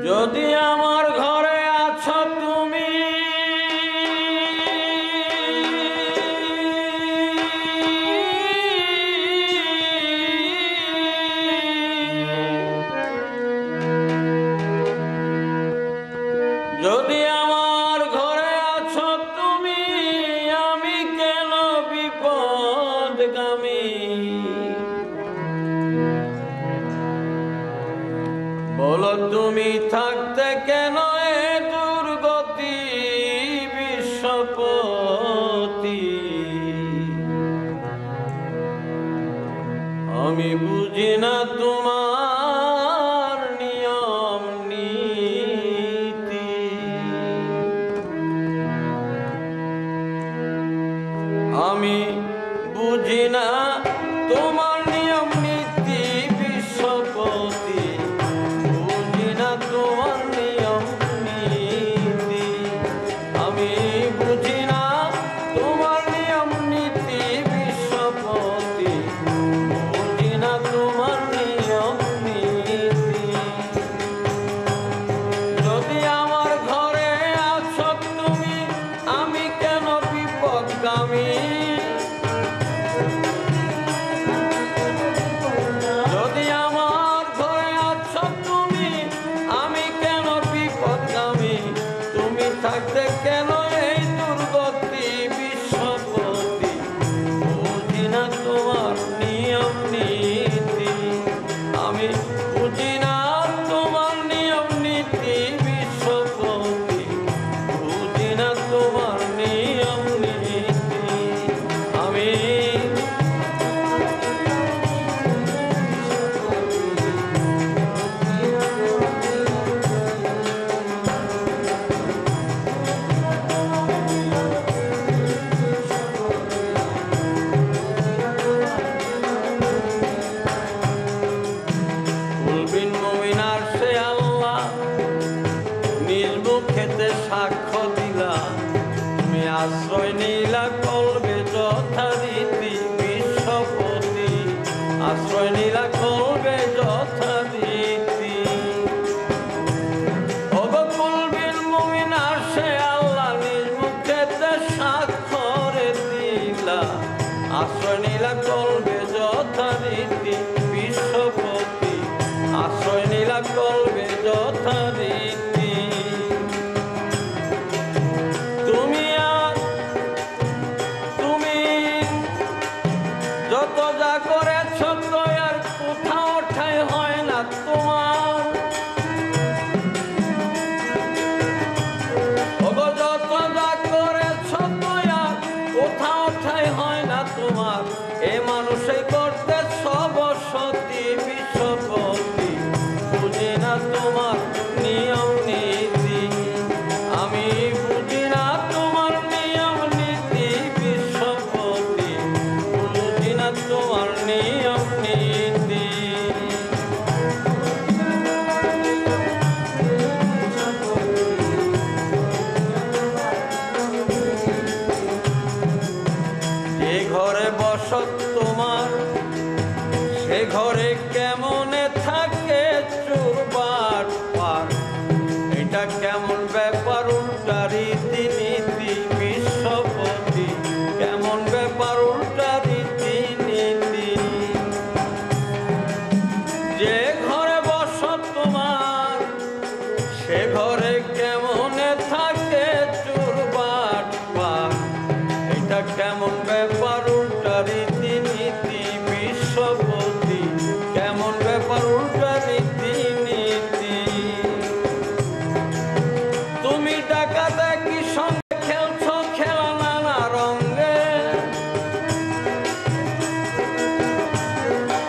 যদি আমার ঘরে আছো তুমি, যদি আমার ঘরে আছো তুমি, আমি কেন বিপদগামী? বলো তুমি থাকতে কেন এ দুর্গতি বিশ্বপতি? আমি বুঝি না তোমার নিয়ম নীতি, আমি বুঝি না তোমার নিয়ম নীতি বিশ্বপতি, বুঝি না তোমার নিয়ম নীতি, আমি বুঝি না তোমার নিয়ম নীতি বিশ্বপতি, বুঝি না তোমার নিয়ম নীতি। যদি আমার ঘরে আছো তুমি, আমি কেন বিপদগামী? যদি আমার ঘরে আছো তুমি, আমি কেন বিপদগামী? তুমি থাকতে কেন এই দুর্গতি বিশ্বপতি, বুঝি না তোমার নিয়ম নীতি, আমি বুঝি না তোমার নিয়ম নীতি বিশ্বপতি, বুঝি না তোমার নিয়ম নীতি, আমি কুলবিন মুমিনার সে আল্লাহ নিজ মুখেতে সাক্ষ্য দিলা, তুমি আশ্রয় নিলা কলবে যথারীতি বিশ্বপতি, আশ্রয় নিলা কলবে যথারীতি। ওগো কুলবিন মুমিনার সে আল্লাহ নিজ মুখেতে সাক্ষ্য দিলা, আশ্রয় নিলা কলবে যথারীতি বিশ্বপতি, আশ্রয় নিলা কলবে যথারীতি। তুমি যত যা করেছ তো আর কোথাও ঠাঁই হয় না তোমার, ওগো যত যা করেছ তো আর কোথাও ঠাঁই হয় না তোমার, এ মানুষে করতে সব সতী বিশ্বপতি, বুঝি না তোমার নিয়ম নীতি, আমি বুঝি না তোমার নিয়ম নীতি বিশ্বপতি, বুঝি না তোমার নিয়ম নীতি। যে ঘরে বসত তোমার, সে ঘরে কেমনে থাকে চোর বাটপার, এটা কেমন ব্যাপার উল্টা রীতি নীতি বিশ্বপতি, কেমন ব্যাপার উল্টা রীতি নীতি। যে ঘরে বসত তোমার, সে ঘরে কেমনে থাকে চোর বাটপার, এটা কেমন ব্যাপার উল্টা রীতি নীতি বিশ্বপতি, কেমন ব্যাপার উল্টা রীতি নীতি। তুমি ডাকাতে কি সঙ্গে খেলছো খেলা নানা রঙ্গে,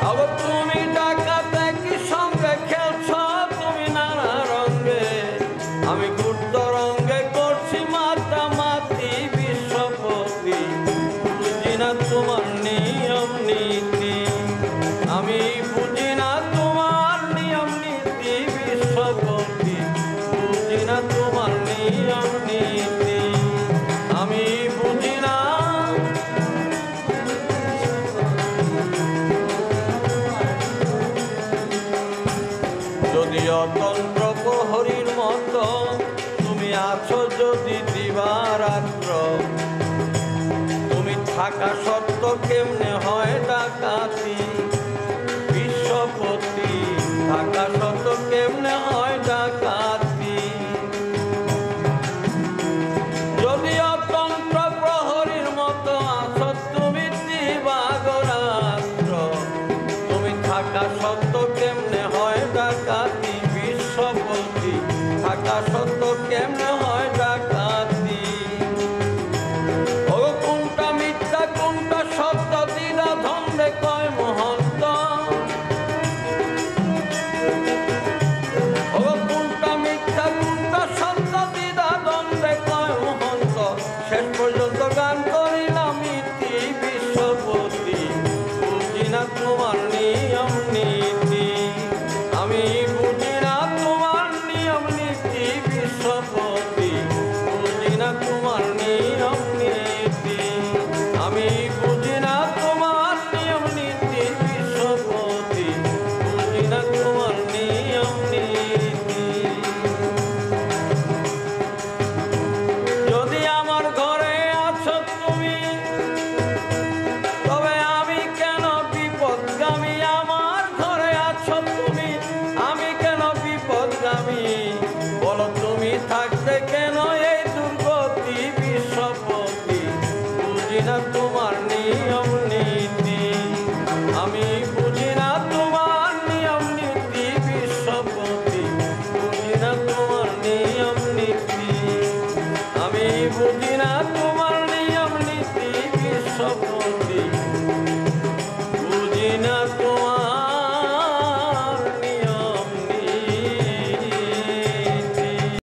আবার তুমি ডাকাতে কি সঙ্গে খেলছো তুমি নানা রঙ্গে, আমি গুপ্ত রঙ্গে করছি মাতামাতি বিশ্বপতি, বুঝি না তোমার নিয়ম নীতি, আমি বুঝি না তোমার নিয়ম নীতি বিশ্বপতি, বুঝি না তোমার নিয়ম নীতি, আমি বুঝি না। যদি অতন্ত্র প্রহরী রাতে